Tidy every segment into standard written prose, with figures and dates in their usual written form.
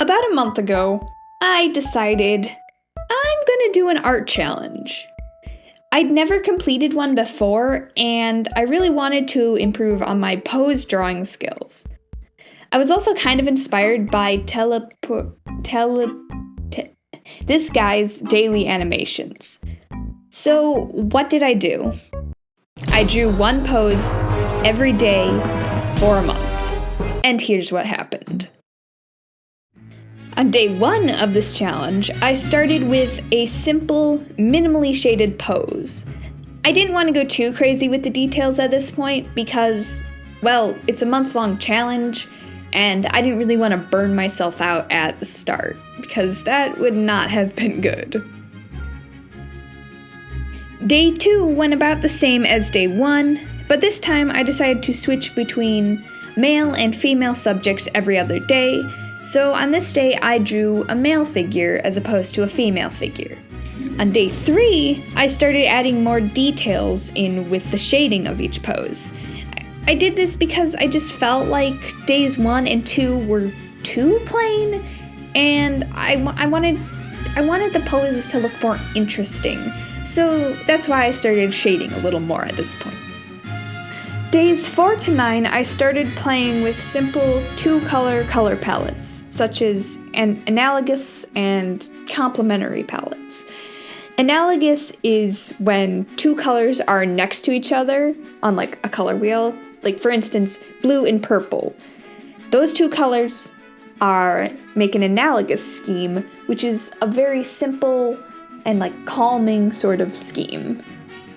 About a month ago, I decided I'm gonna do an art challenge. I'd never completed one before, and I really wanted to improve on my pose drawing skills. I was also kind of inspired by this guy's daily animations. So, what did I do? I drew one pose every day for a month. And here's what happened. On day 1 of this challenge, I started with a simple, minimally shaded pose. I didn't want to go too crazy with the details at this point because, well, it's a month-long challenge, and I didn't really want to burn myself out at the start, because that would not have been good. Day 2 went about the same as day 1, but this time I decided to switch between male and female subjects every other day. So on this day, I drew a male figure as opposed to a female figure. On day 3, I started adding more details in with the shading of each pose. I did this because I just felt like days 1 and 2 were too plain, and I wanted the poses to look more interesting. So that's why I started shading a little more at this point. Days 4 to 9, I started playing with simple 2-color color palettes, such as analogous and complementary palettes. Analogous is when 2 colors are next to each other on like a color wheel, like for instance, blue and purple. Those 2 colors make an analogous scheme, which is a very simple and like calming sort of scheme.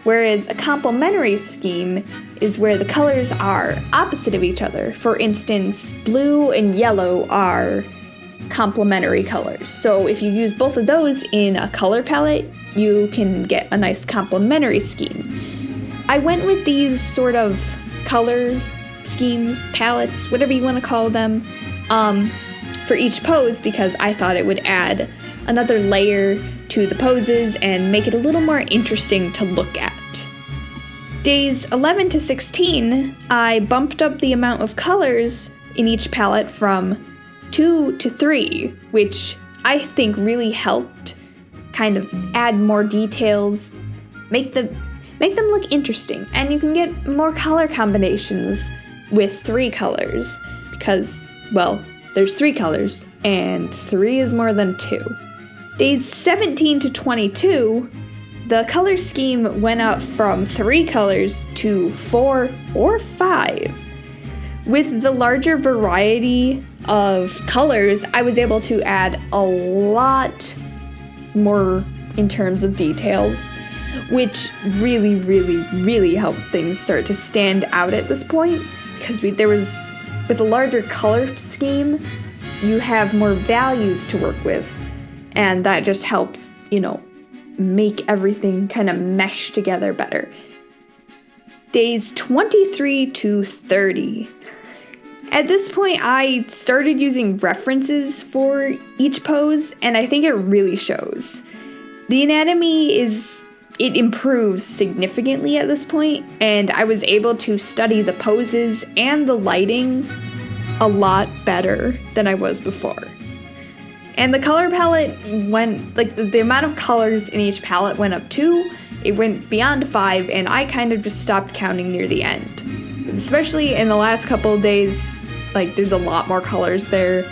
Whereas a complementary scheme is where the colors are opposite of each other. For instance, blue and yellow are complementary colors. So if you use both of those in a color palette, you can get a nice complementary scheme. I went with these sort of color schemes, palettes, whatever you want to call them, for each pose because I thought it would add another layer to the poses and make it a little more interesting to look at. Days 11 to 16, I bumped up the amount of colors in each palette from 2 to 3, which I think really helped kind of add more details, make them look interesting. And you can get more color combinations with 3 colors because, well, there's 3 colors and 3 is more than 2. Days 17 to 22, the color scheme went up from 3 colors to 4 or 5. With the larger variety of colors, I was able to add a lot more in terms of details, which really, really, really helped things start to stand out at this point, because with a larger color scheme, you have more values to work with. And that just helps, make everything kind of mesh together better. Days 23 to 30. At this point, I started using references for each pose, and I think it really shows. The anatomy it improves significantly at this point, and I was able to study the poses and the lighting a lot better than I was before. And the color palette went, the amount of colors in each palette went up too. It went beyond 5, and I kind of just stopped counting near the end. Especially in the last couple of days, there's a lot more colors there.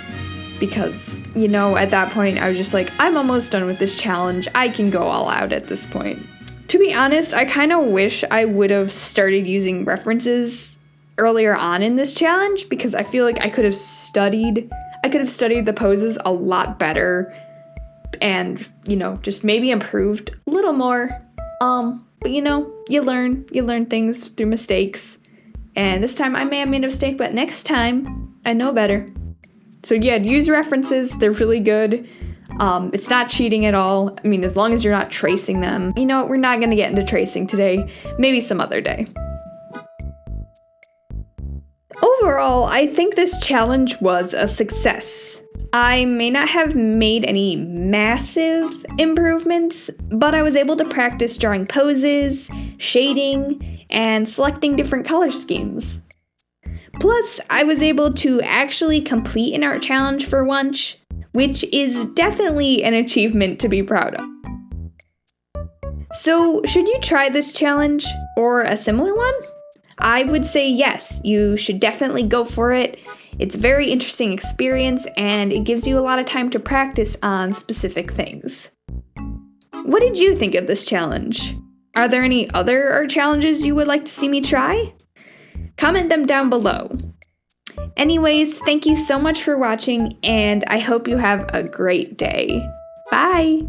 Because, at that point, I was just like, I'm almost done with this challenge. I can go all out at this point. To be honest, I kind of wish I would have started using references earlier on in this challenge, because I feel like I could have studied the poses a lot better and, just maybe improved a little more. But you learn things through mistakes. And this time I may have made a mistake, but next time I know better. So yeah, use references. They're really good. It's not cheating at all. I mean, as long as you're not tracing them. We're not going to get into tracing today. Maybe some other day. Overall, I think this challenge was a success. I may not have made any massive improvements, but I was able to practice drawing poses, shading, and selecting different color schemes. Plus, I was able to actually complete an art challenge for once, which is definitely an achievement to be proud of. So, should you try this challenge or a similar one? I would say yes, you should definitely go for it. It's a very interesting experience and it gives you a lot of time to practice on specific things. What did you think of this challenge? Are there any other art challenges you would like to see me try? Comment them down below. Anyways, thank you so much for watching and I hope you have a great day. Bye!